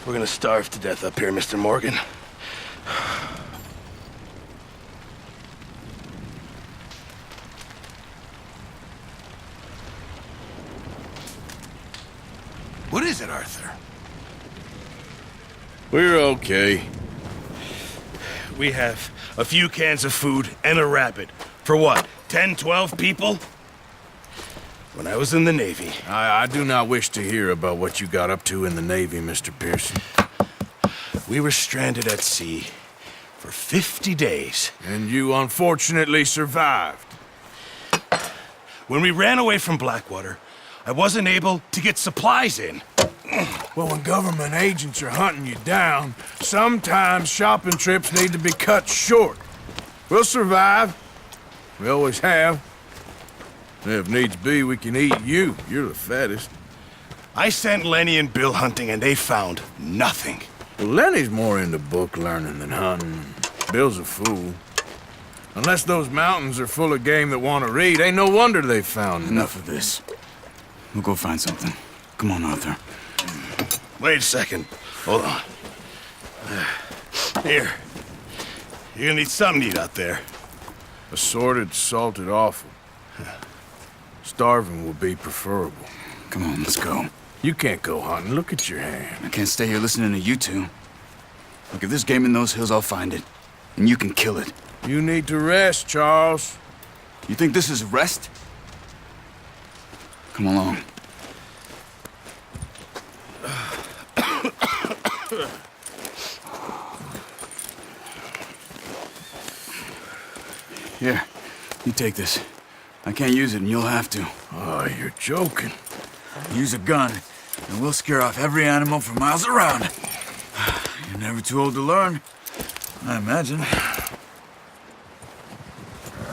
We're gonna starve to death up here, Mr. Morgan. What is it, Arthur? We're okay. We have a few cans of food and a rabbit. For what, 10, 12 people? When I was in the Navy... I do not wish to hear about what you got up to in the Navy, Mr. Pearson. We were stranded at sea for 50 days. And you unfortunately survived. When we ran away from Blackwater, I wasn't able to get supplies in. Well, when government agents are hunting you down, sometimes shopping trips need to be cut short. We'll survive. We always have. If needs be, we can eat you. You're the fattest. I sent Lenny and Bill hunting, and they found nothing. Well, Lenny's more into book learning than hunting. Bill's a fool. Unless those mountains are full of game that want to read, ain't no wonder they found Enough of this. We'll go find something. Come on, Arthur. Wait a second. Hold on. Here. You're gonna need something to eat out there. Assorted, salted offal. Starving will be preferable. Come on, let's go. You can't go hunting. Look at your hand. I can't stay here listening to you two. Look, if there's game in those hills, I'll find it. And you can kill it. You need to rest, Charles. You think this is rest? Come along. Here, you take this. I can't use it, and you'll have to. Oh, you're joking. Use a gun, and we'll scare off every animal for miles around. You're never too old to learn, I imagine.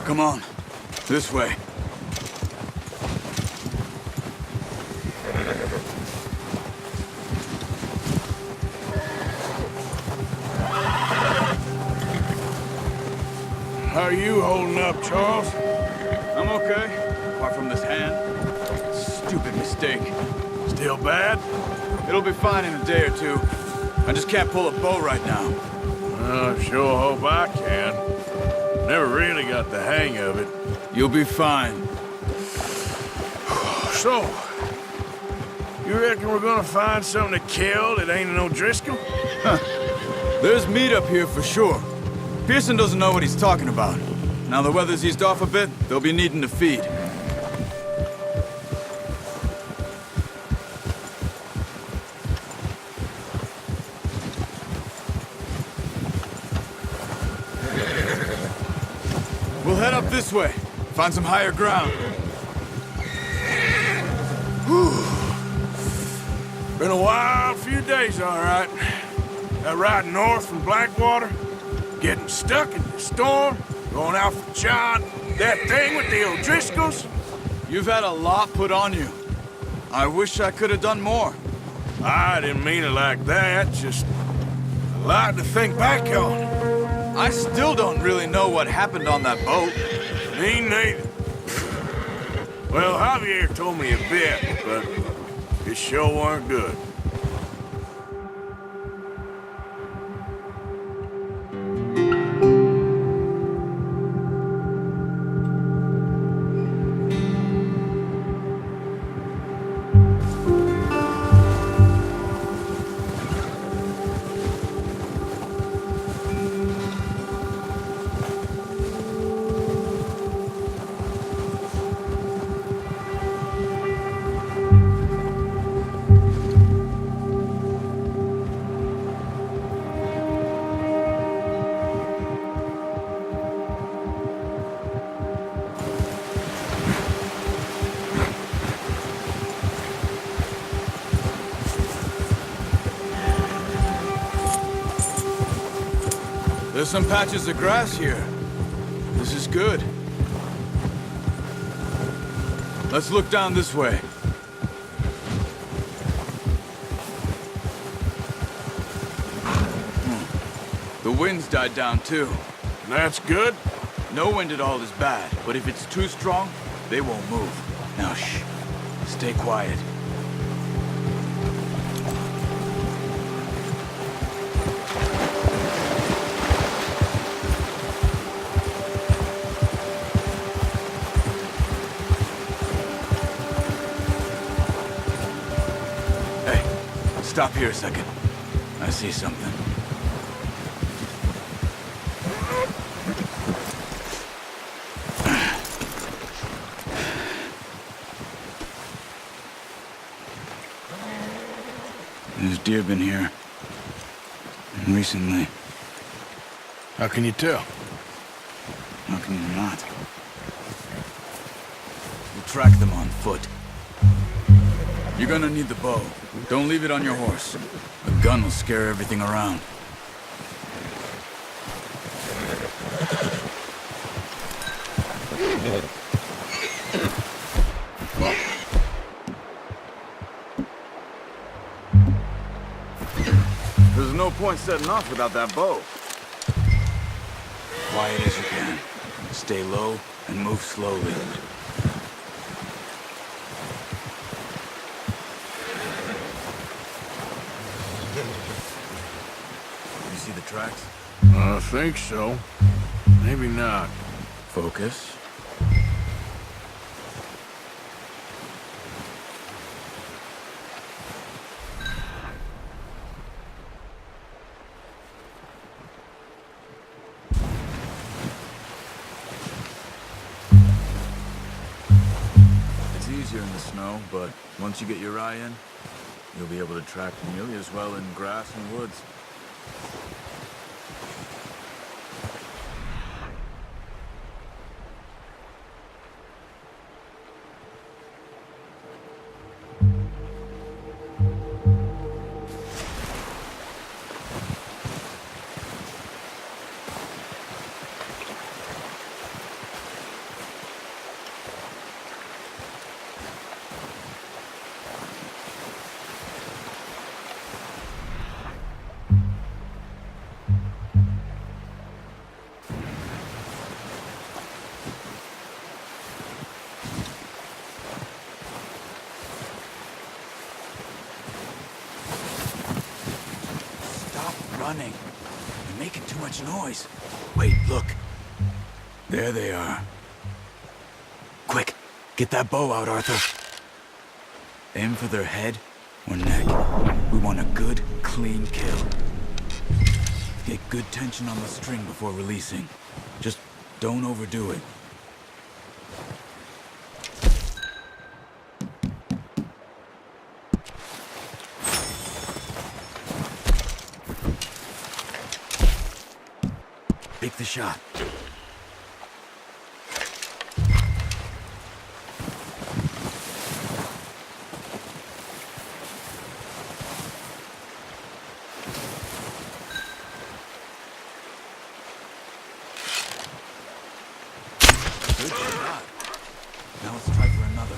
Come on, this way. How are you holding up, Charles? I'm okay, apart from this hand. Stupid mistake. Still bad? It'll be fine in a day or two. I just can't pull a bow right now. I sure hope I can. Never really got the hang of it. You'll be fine. So, you reckon we're gonna find something to kill that ain't no Driscoll? There's meat up here for sure. Pearson doesn't know what he's talking about. Now the weather's eased off a bit, they'll be needing to feed. We'll head up this way, find some higher ground. Been a wild few days, all right. That ride north from Blackwater, getting stuck in the storm, going out for John, that thing with the O'Driscolls. You've had a lot put on you. I wish I could have done more. I didn't mean it like that, just a lot to think back on. I still don't really know what happened on that boat. Me neither. Well, Javier told me a bit, but it sure weren't good. There's some patches of grass here. This is good. Let's look down this way. The wind's died down too. That's good. No wind at all is bad, but if it's too strong, they won't move. Now shh. Stay quiet. Stop here a second. I see something. There's deer been here. Recently. How can you tell? How can you not? We'll track them on foot. You're gonna need the bow. Don't leave it on your horse. A gun will scare everything around. There's no point setting off without that bow. Quiet as you can. Stay low and move slowly. You see the tracks? I think so. Maybe not. Focus. It's easier in the snow, but once you get your eye in, you'll be able to track nearly as well in grass and woods. Running. You're making too much noise. Wait, look. There they are. Quick, get that bow out, Arthur. Aim for their head or neck. We want a good, clean kill. Get good tension on the string before releasing. Just don't overdo it. Take the shot. Good shot. Now let's try for another.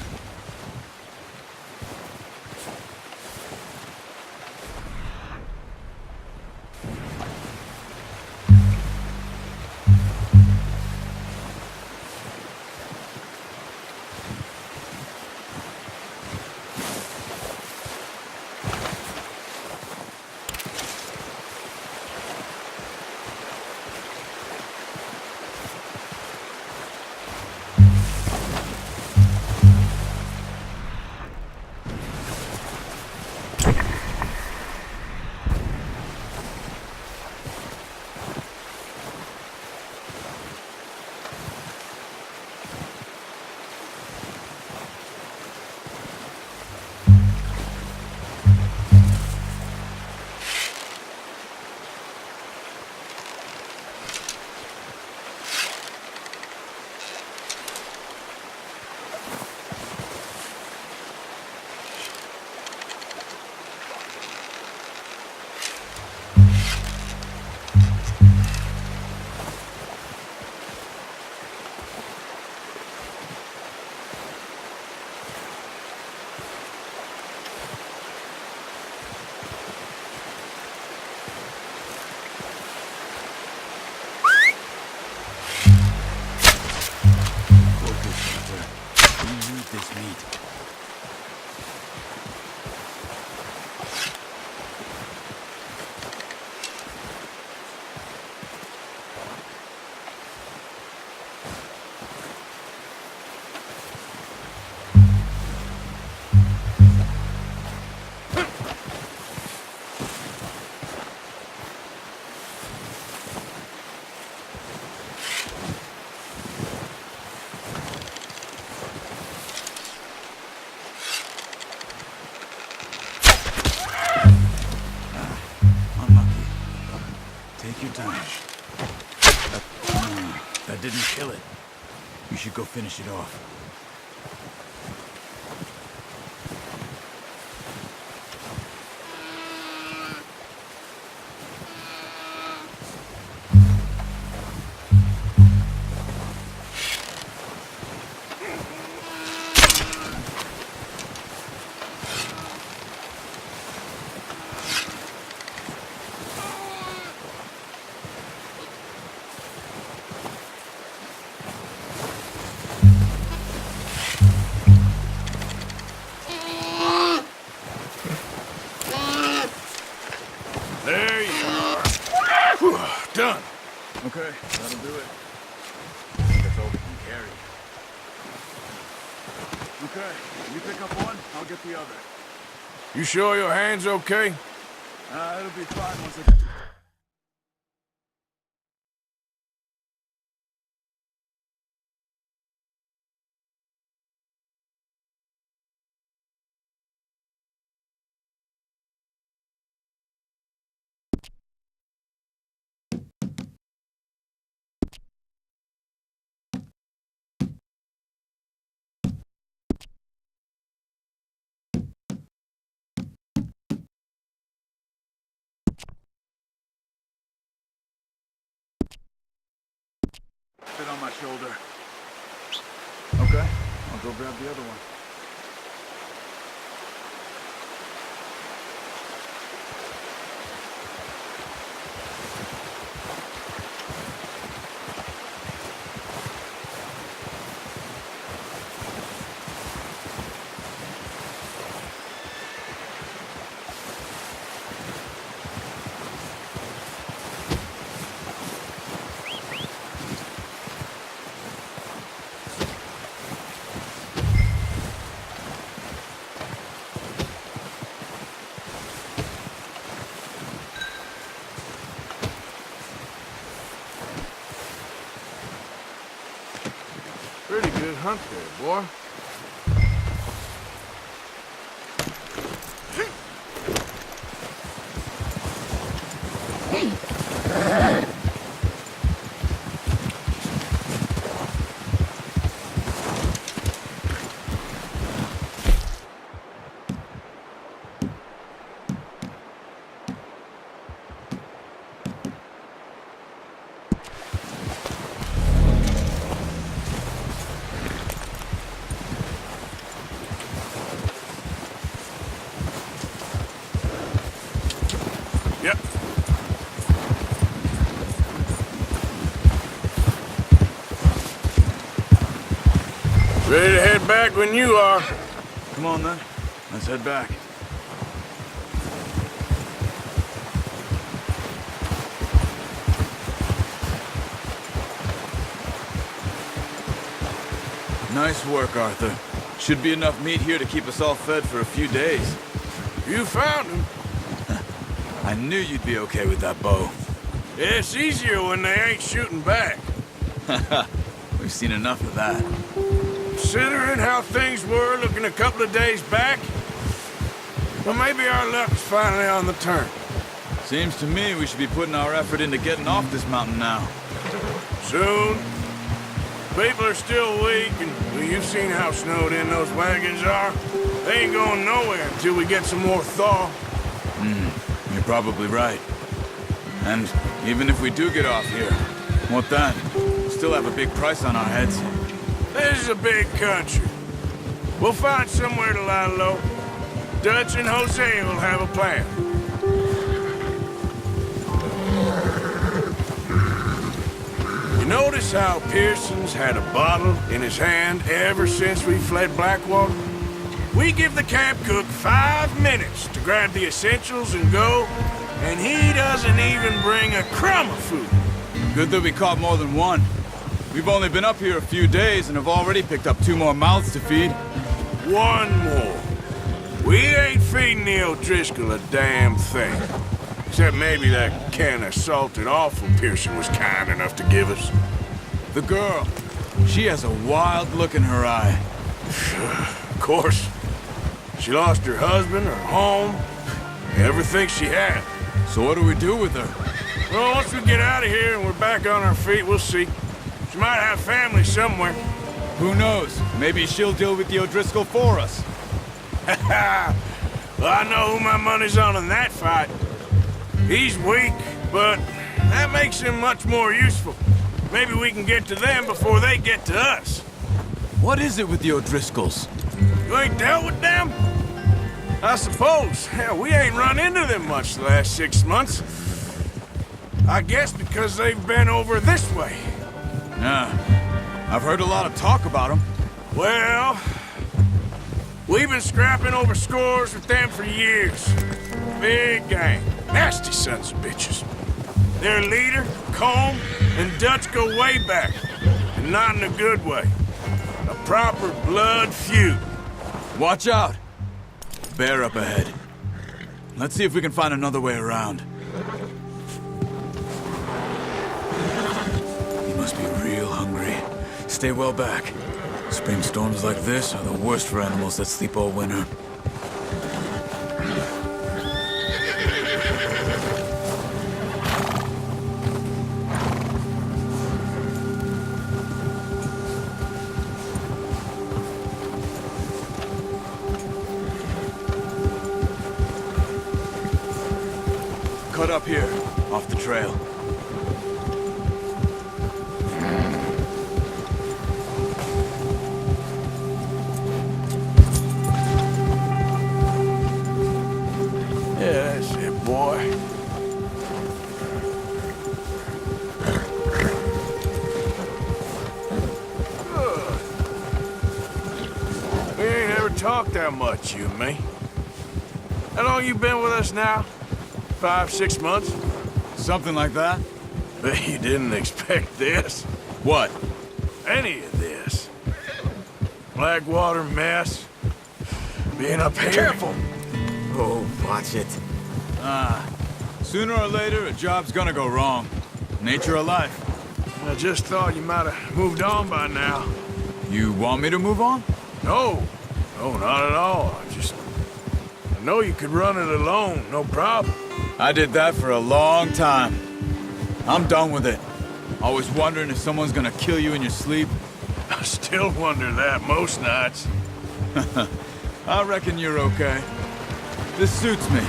You should go finish it off. There you are. Whew, done. Okay, that'll do it. That's all we can carry. Okay, you pick up one, I'll get the other. You sure your hand's okay? It'll be fine once I get... Fit on my shoulder. Okay, I'll go grab the other one. Pretty good hunt there, boy. Yep. Ready to head back when you are. Come on then, let's head back. Nice work, Arthur. Should be enough meat here to keep us all fed for a few days. You found him. I knew you'd be okay with that bow. Yeah, it's easier when they ain't shooting back. We've seen enough of that. Considering how things were looking a couple of days back, well, maybe our luck's finally on the turn. Seems to me we should be putting our effort into getting off this mountain now. Soon. People are still weak, and well, you've seen how snowed in those wagons are. They ain't going nowhere until we get some more thaw. You're probably right. And even if we do get off here, what then? We'll still have a big price on our heads. This is a big country. We'll find somewhere to lie low. Dutch and Jose will have a plan. You notice how Pearson's had a bottle in his hand ever since we fled Blackwater? We give the camp cook 5 minutes to grab the essentials and go, and he doesn't even bring a crumb of food. Good that we caught more than one. We've only been up here a few days and have already picked up 2 more mouths to feed. One more. We ain't feeding the O'Driscoll a damn thing. Except maybe that can of salted offal Pearson was kind enough to give us. The girl, she has a wild look in her eye. Of course. She lost her husband, her home, everything she had. So what do we do with her? Well, once we get out of here and we're back on our feet, we'll see. She might have family somewhere. Who knows? Maybe she'll deal with the O'Driscoll for us. Well, I know who my money's on in that fight. He's weak, but that makes him much more useful. Maybe we can get to them before they get to us. What is it with the O'Driscolls? You ain't dealt with them? I suppose. Hell, we ain't run into them much the last 6 months. I guess because they've been over this way. Yeah. I've heard a lot of talk about them. Well, we've been scrapping over scores with them for years. Big gang. Nasty sons of bitches. Their leader, Colm, and Dutch go way back. And not in a good way. A proper blood feud. Watch out! Bear up ahead. Let's see if we can find another way around. He must be real hungry. Stay well back. Spring storms like this are the worst for animals that sleep all winter. Cut up here, off the trail. Yeah, that's it, boy. We ain't ever talked that much, you and me. How long you been with us now? 5, 6 months? Something like that? Bet you didn't expect this. What? Any of this. Blackwater mess. Being up here. Careful! Oh, watch it. Sooner or later, a job's gonna go wrong. Nature of life. I just thought you might have moved on by now. You want me to move on? No. No, not at all. I know you could run it alone, no problem. I did that for a long time. I'm done with it. Always wondering if someone's gonna kill you in your sleep. I still wonder that most nights. I reckon you're okay. This suits me.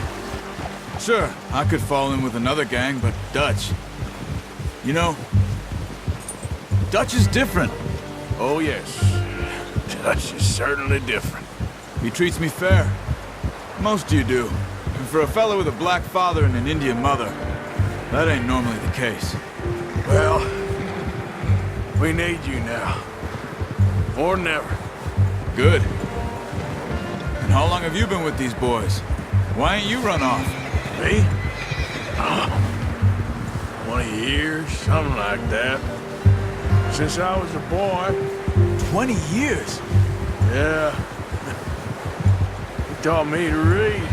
Sure, I could fall in with another gang, but Dutch... You know, Dutch is different. Oh, yes. Dutch is certainly different. He treats me fair. Most of you do. And for a fellow with a black father and an Indian mother, that ain't normally the case. Well, we need you now. More than ever. Good. And how long have you been with these boys? Why ain't you run off? Me? 20 years, something like that. Since I was a boy. 20 years? Yeah. He taught me to read.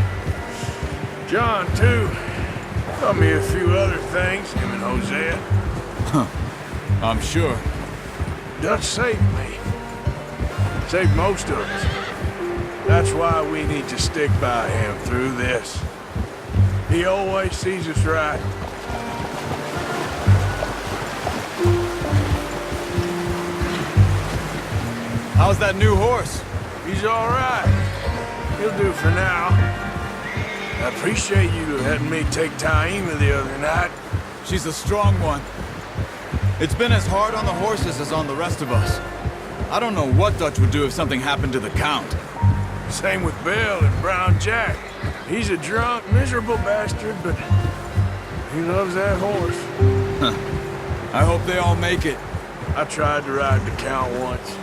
John, too. Taught me a few other things, him and Hosea. I'm sure. Dutch saved me. Saved most of us. That's why we need to stick by him through this. He always sees us right. How's that new horse? He's all right. He'll do for now. I appreciate you letting me take Taima the other night. She's a strong one. It's been as hard on the horses as on the rest of us. I don't know what Dutch would do if something happened to the Count. Same with Bill and Brown Jack. He's a drunk, miserable bastard, but he loves that horse. I hope they all make it. I tried to ride the Count once.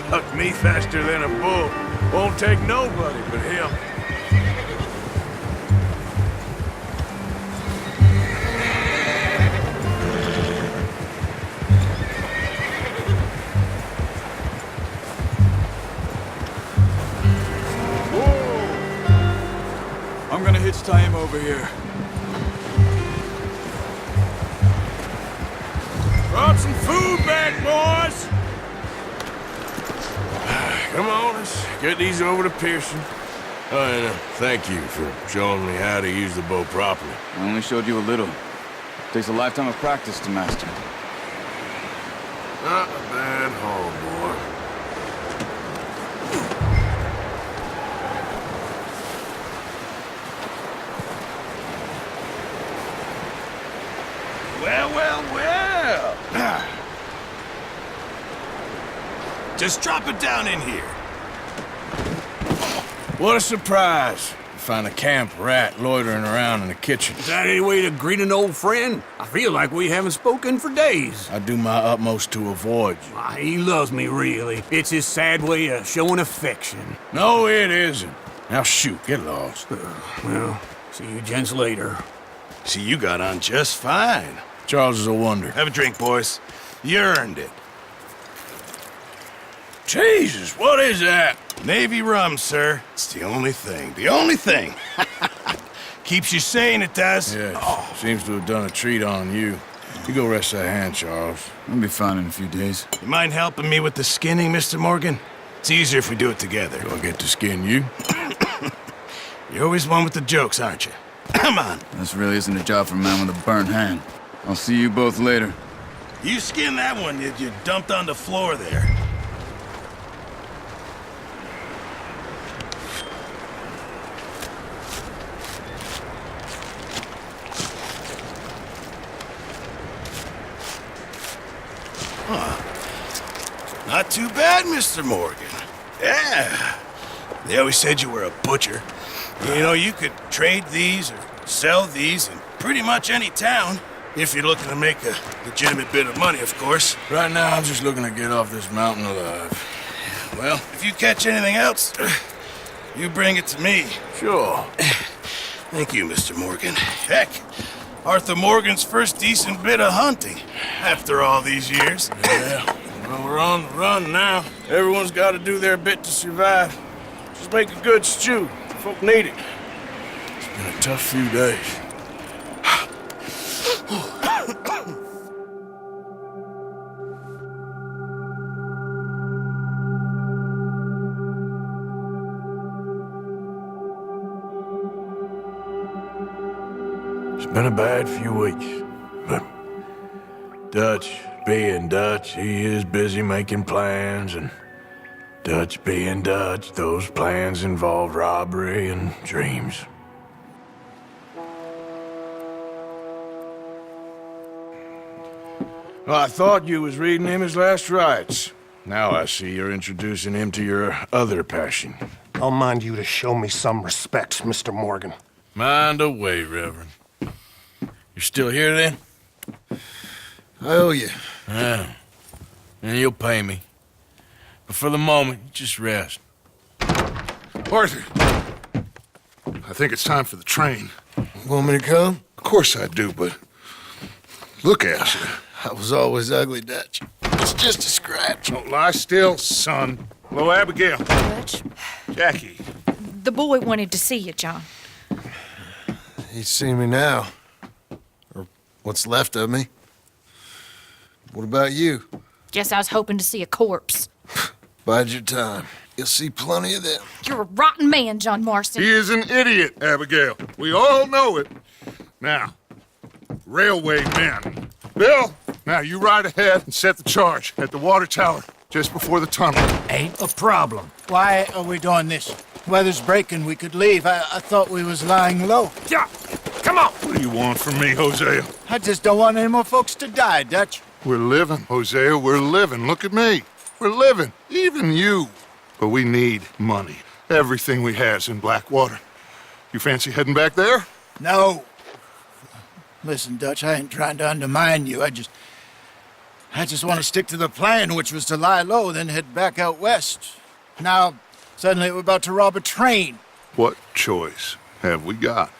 Hucked me faster than a bull. Won't take nobody but him. I'm gonna hitch Taima over here. Brought some food back, boys! Come on, let's get these over to Pearson. Oh, and thank you for showing me how to use the bow properly. I only showed you a little. Takes a lifetime of practice to master. Not a bad haul, boy. Well. Just drop it down in here. What a surprise. To find a camp rat loitering around in the kitchen. Is that any way to greet an old friend? I feel like we haven't spoken for days. I do my utmost to avoid you. He loves me, really. It's his sad way of showing affection. No, it isn't. Now shoot, get lost. Well, see you gents later. See, you got on just fine. Charles is a wonder. Have a drink, boys. You earned it. Jesus, what is that? Navy rum, sir. It's the only thing. The only thing. Keeps you sane, it does. Yes, seems to have done a treat on you. You go rest that hand, Charles. I'll be fine in a few days. You mind helping me with the skinning, Mr. Morgan? It's easier if we do it together. Do I get to skin you? You're always one with the jokes, aren't you? Come on. This really isn't a job for a man with a burnt hand. I'll see you both later. You skinned that one that you dumped on the floor there. Not too bad, Mr. Morgan. Yeah. They always said you were a butcher. You know, you could trade these or sell these in pretty much any town. If you're looking to make a legitimate bit of money, of course. Right now, I'm just looking to get off this mountain alive. Well, if you catch anything else, you bring it to me. Sure. Thank you, Mr. Morgan. Heck, Arthur Morgan's first decent bit of hunting after all these years. Yeah. Well, we're on the run now. Everyone's got to do their bit to survive. Just make a good stew. Folk need it. It's been a tough few days. It's been a bad few weeks, but Dutch being Dutch, he is busy making plans, and Dutch being Dutch, those plans involve robbery and dreams. Well, I thought you was reading him his last rites. Now I see you're introducing him to your other passion. I'll mind you to show me some respect, Mr. Morgan. Mind away, Reverend. You're still here, then? I owe you. Yeah. And you'll pay me. But for the moment, just rest. Arthur, I think it's time for the train. Want me to come? Of course I do, but look at you. I was always ugly, Dutch. It's just a scratch. Don't lie still, son. Hello, Abigail. Dutch, Jackie. the boy wanted to see you, John. He's seen me now. Or what's left of me. What about you? Guess I was hoping to see a corpse. Bide your time. You'll see plenty of them. You're a rotten man, John Marston. He is an idiot, Abigail. We all know it. Now, railway men. Bill, now you ride ahead and set the charge at the water tower just before the tunnel. Ain't a problem. Why are we doing this? Weather's breaking, we could leave. I thought we was lying low. Yeah, come on. What do you want from me, Hosea? I just don't want any more folks to die, Dutch. We're living, Hosea, we're living. Look at me. We're living. Even you. But we need money. Everything we has in Blackwater. You fancy heading back there? No. Listen, Dutch, I ain't trying to undermine you. I just want to stick to the plan, which was to lie low, then head back out west. Now, suddenly we're about to rob a train. What choice have we got?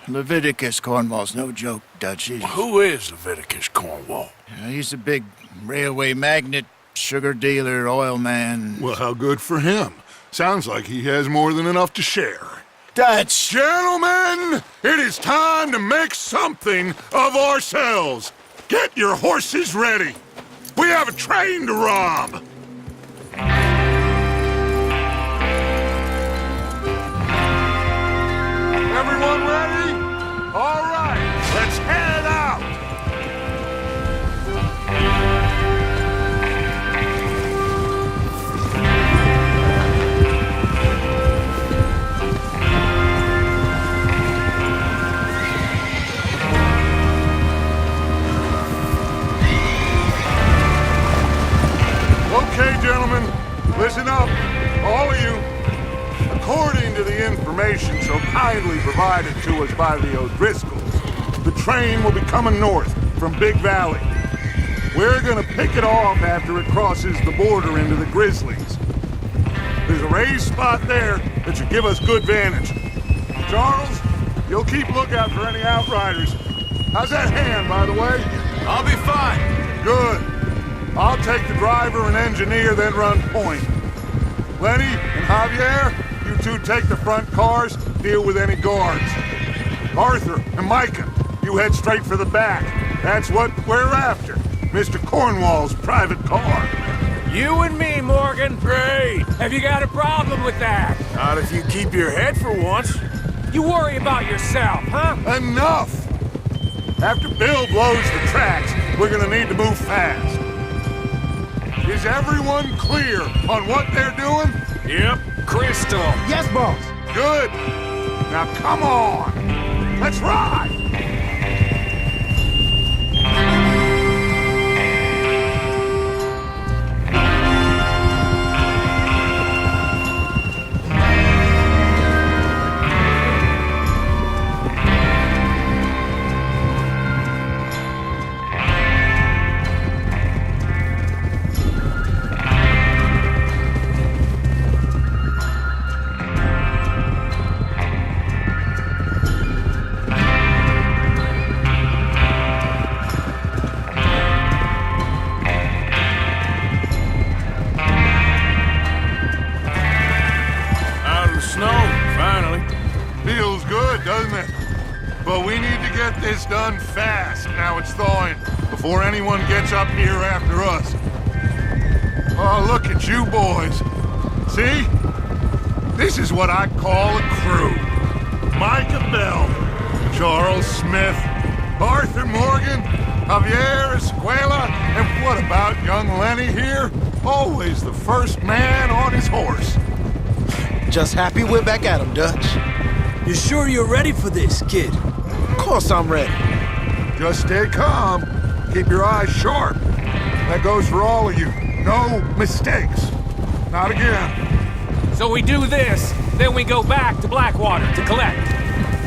Leviticus Cornwall's no joke, Dutch. Who is Leviticus Cornwall? He's a big railway magnate, sugar dealer, oil man. Well, how good for him. Sounds like he has more than enough to share. Dutch! Gentlemen, it is time to make something of ourselves. Get your horses ready. We have a train to rob. Everyone ready? All right, let's head out. Okay, gentlemen, listen up, all of you. According to the information so kindly provided to us by the O'Driscolls, the train will be coming north from Big Valley. We're gonna pick it off after it crosses the border into the Grizzlies. There's a raised spot there that should give us good vantage. Charles, you'll keep lookout for any outriders. How's that hand, by the way? I'll be fine. Good. I'll take the driver and engineer, then run point. Lenny and Javier, you two take the front cars, deal with any guards. Arthur and Micah, you head straight for the back. That's what we're after. Mr. Cornwall's private car. You and me, Morgan. Great. Have you got a problem with that? Not if you keep your head for once. You worry about yourself, huh? Enough! After Bill blows the tracks, we're gonna need to move fast. Is everyone clear on what they're doing? Yep. Crystal. Yes, boss. Good. Now come on. Let's ride. Feels good, doesn't it? But we need to get this done fast, now it's thawing, before anyone gets up here after us. Oh, look at you boys. See? This is what I call a crew. Micah Bell, Charles Smith, Arthur Morgan, Javier Escuela, and what about young Lenny here? Always the first man on his horse. Just happy we're back at him, Dutch. You sure you're ready for this, kid? Of course I'm ready. Just stay calm. Keep your eyes sharp. That goes for all of you. No mistakes. Not again. So we do this, then we go back to Blackwater to collect.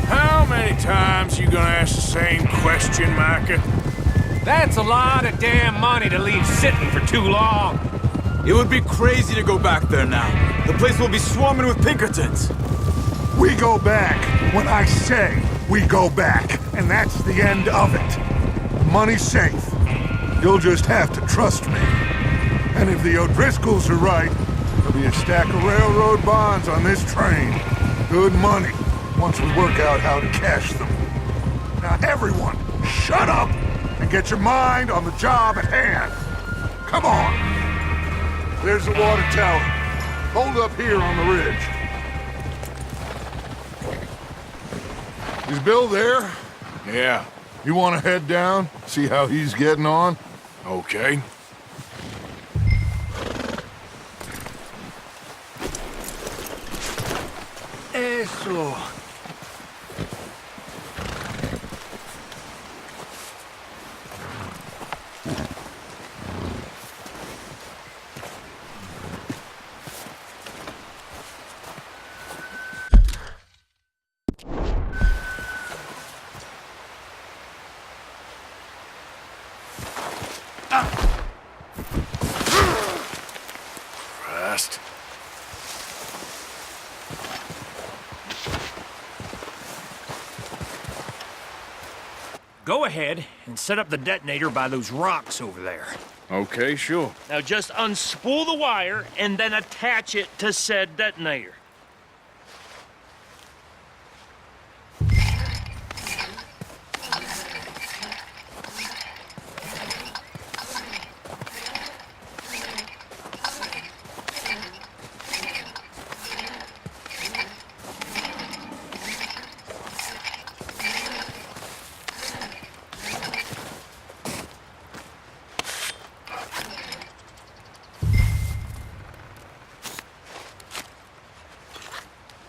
How many times you gonna ask the same question, Micah? That's a lot of damn money to leave sitting for too long. It would be crazy to go back there now. The place will be swarming with Pinkertons. We go back when I say we go back, and that's the end of it. Money's safe. You'll just have to trust me. And if the O'Driscolls are right, there'll be a stack of railroad bonds on this train. Good money, once we work out how to cash them. Now everyone, shut up and get your mind on the job at hand. Come on. There's the water tower. Hold up here on the ridge. Is Bill there? Yeah, You want to head down, see how he's getting on? okay. Eso. Christ. Go ahead and set up the detonator by those rocks over there. Okay, sure. Now just unspool the wire and then attach it to said detonator.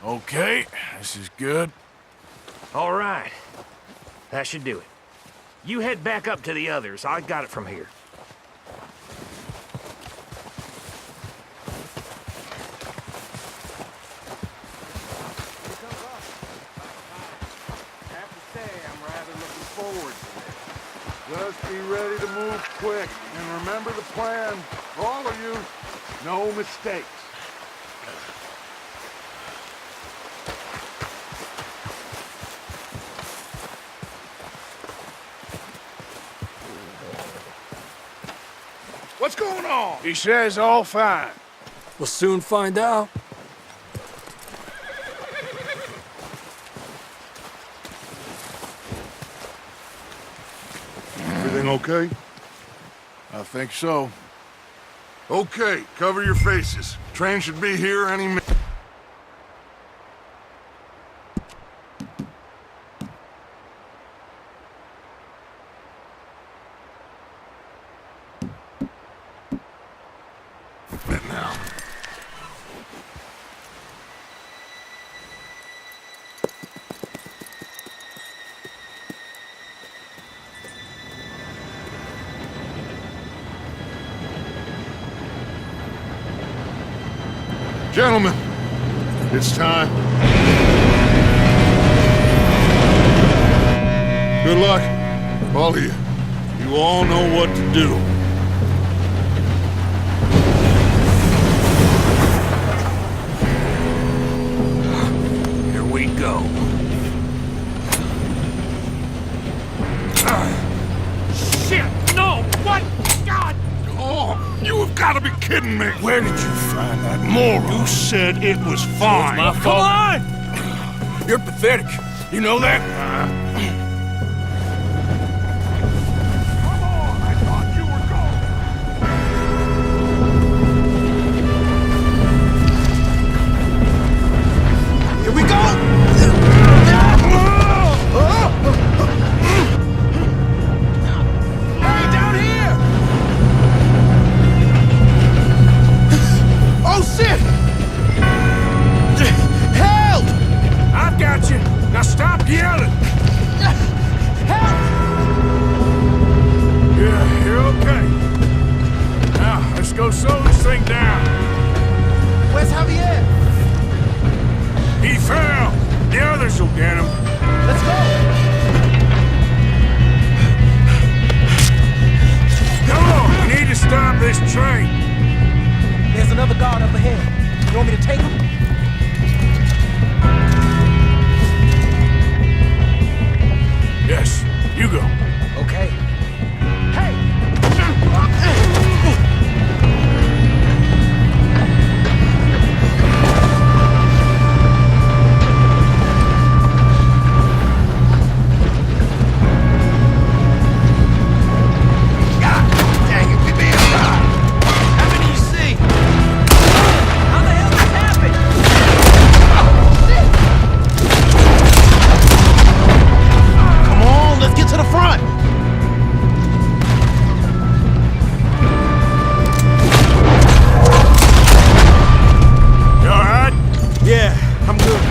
Okay, this is good. All right. That should do it. You head back up to the others. I got it from here. Be ready to move quick. And remember the plan. For all of you, no mistakes. What's going on? He says all fine. We'll soon find out. Everything okay? I think so. Okay, cover your faces. Train should be here any minute. Now. Gentlemen, it's time. Good luck, all of you. You all know what to do. Here we go. Shit! No! What? God! Oh, you have got to be kidding me. Where did you find that moron? You said it was fine. My fault. Come on! You're pathetic. You know that? Come on, I thought you were gone. Here we go! Hey, down here! Oh, shit! Help! I've got you. Now stop yelling. Help! Yeah, you're okay. Now, let's go slow this thing down. Where's Javier? He fell. The others will get him. Let's go! Come on, we need to stop this train. There's another guard up ahead. You want me to take him? Yes, you go. Okay. Hey! Dang it, we being shot. How many you see? How the hell this happened? Come on, let's get to the front. You alright? Yeah, I'm good.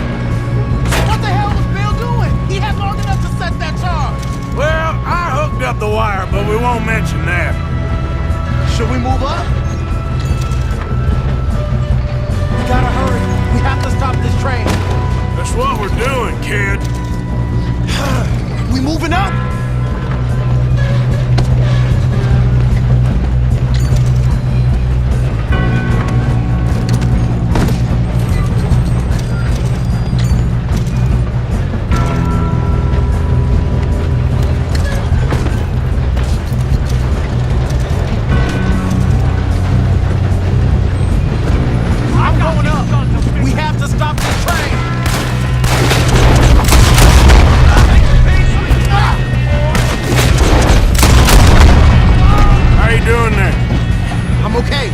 What the hell was Bill doing? He had long enough to set that charge. Well, I hooked up the wire, but we won't mention that. Should we move up? We gotta hurry. We have to stop this train. That's what we're doing, kid. We moving up? I'm going up. We have to stop this train. How you doing there? I'm okay.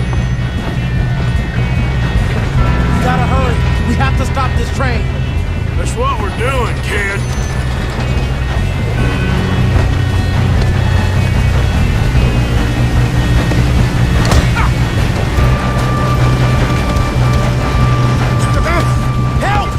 We gotta hurry. We have to stop this train. That's what we're doing, kid. Help!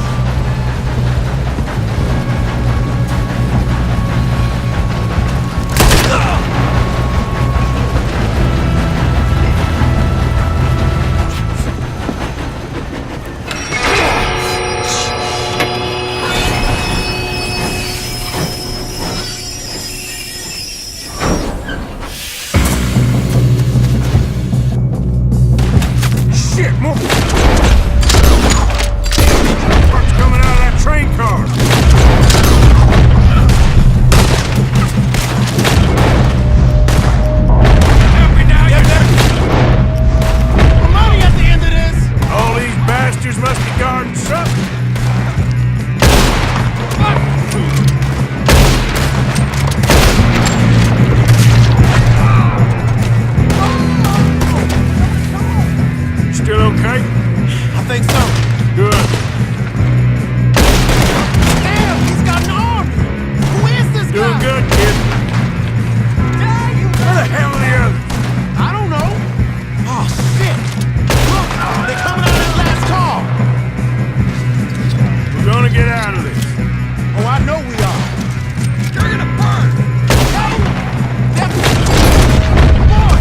More! What's coming out of that train car? Help me now, you Money at the end of this! All these bastards must be guarding something. Still okay? I think so. Good. Damn, he's got an arm! Who is this Doing guy? good, kid. Where the hell are the others? I don't know. Oh, shit! Look, they're coming out of that last car! We're gonna get out of this. Oh, I know we are. You're gonna burn! No! Boys!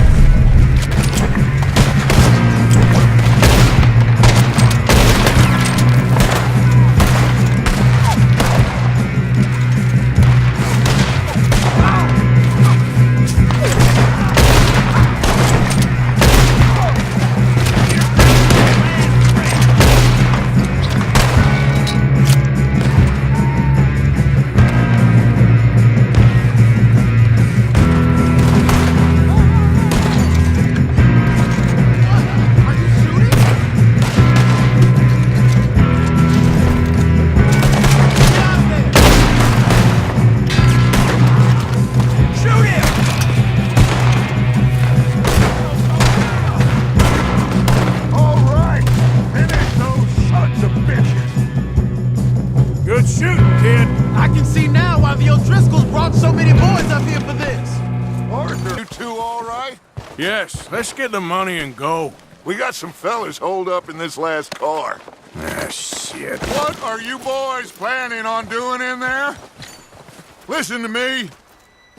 All right, finish those sons of bitches. Good shooting, kid. I can see now why the O'Driscolls brought so many boys up here for this. Arthur, you two all right? Yes, let's get the money and go. We got some fellas holed up in this last car. Ah, shit. What are you boys planning on doing in there? Listen to me.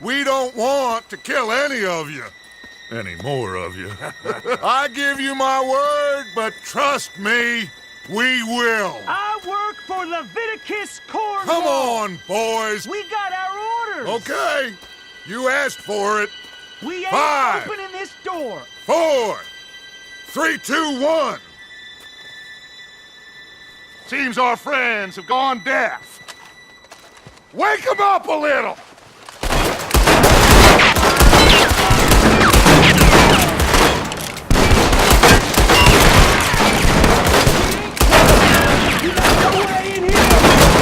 We don't want to kill any of you. Any more of you. I give you my word, but trust me, we will. I work for Leviticus Corps. Come on, boys. We got our orders. Okay. You asked for it. We ain't 5, opening this door. 4, 3, 2, 1. Seems our friends have gone deaf. Wake them up a little.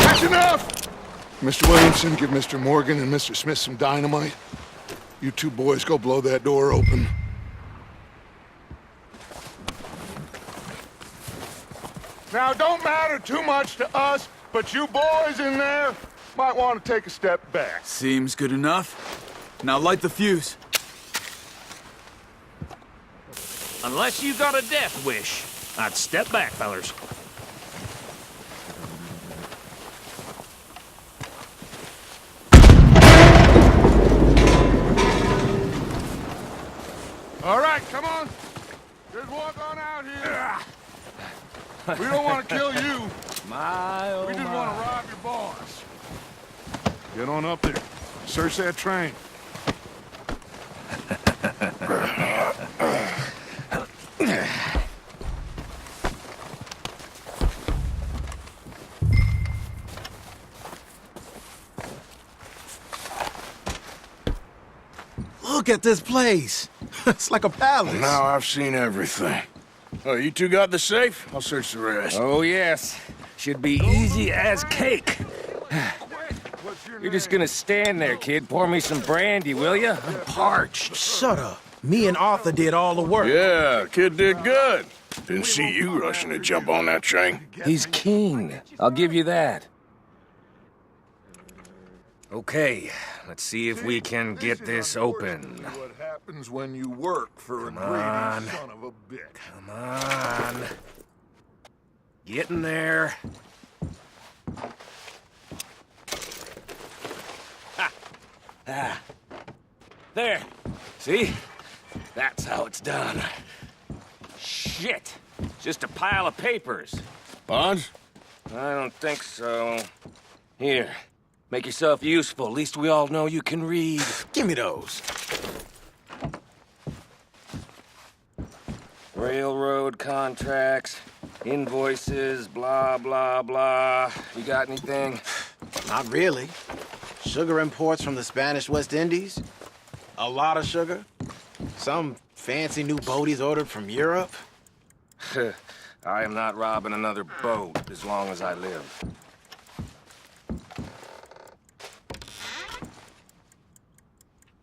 That's enough. Mr. Williamson, give Mr. Morgan and Mr. Smith some dynamite. You two boys go blow that door open. Now, it don't matter too much to us, but you boys in there might want to take a step back. Seems good enough. Now light the fuse. Unless you got a death wish, I'd step back, fellers. All right, come on. Just walk on out here. We don't want to kill you. We just want to rob your boss. Get on up there. Search that train. Look at this place. It's like a palace. Now I've seen everything. Oh, you two got the safe? I'll search the rest. Oh, yes. Should be easy as cake. You're just gonna stand there, kid. Pour me some brandy, will you? I'm parched. Shut up. Me and Arthur did all the work. Yeah, kid did good. Didn't see you rushing to jump on that train. He's keen. I'll give you that. Okay, let's see if we can get this open. What happens when you work for a greedy son of a bitch? Come on. Get in there. Ah. There. See? That's how it's done. Shit. Just a pile of papers. Bonds? I don't think so. Here. Make yourself useful. At least we all know you can read. Give me those. Railroad contracts, invoices, blah, blah, blah. You got anything? Not really. Sugar imports from the Spanish West Indies. A lot of sugar. Some fancy new boat he's ordered from Europe. I am not robbing another boat as long as I live.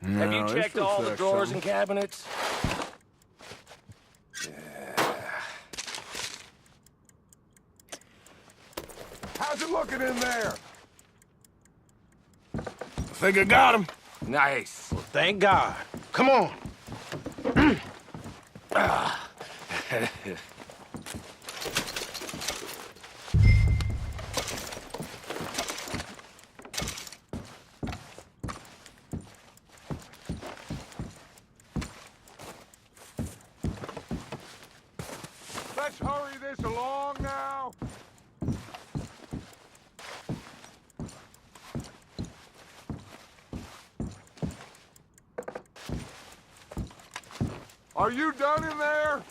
Have you checked all the drawers and cabinets? How's it looking in there? I think I got him. Nice. Well, thank God. Come on. Let's hurry this along now. Are you done in there?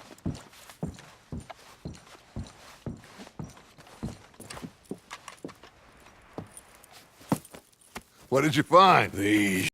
What did you find? These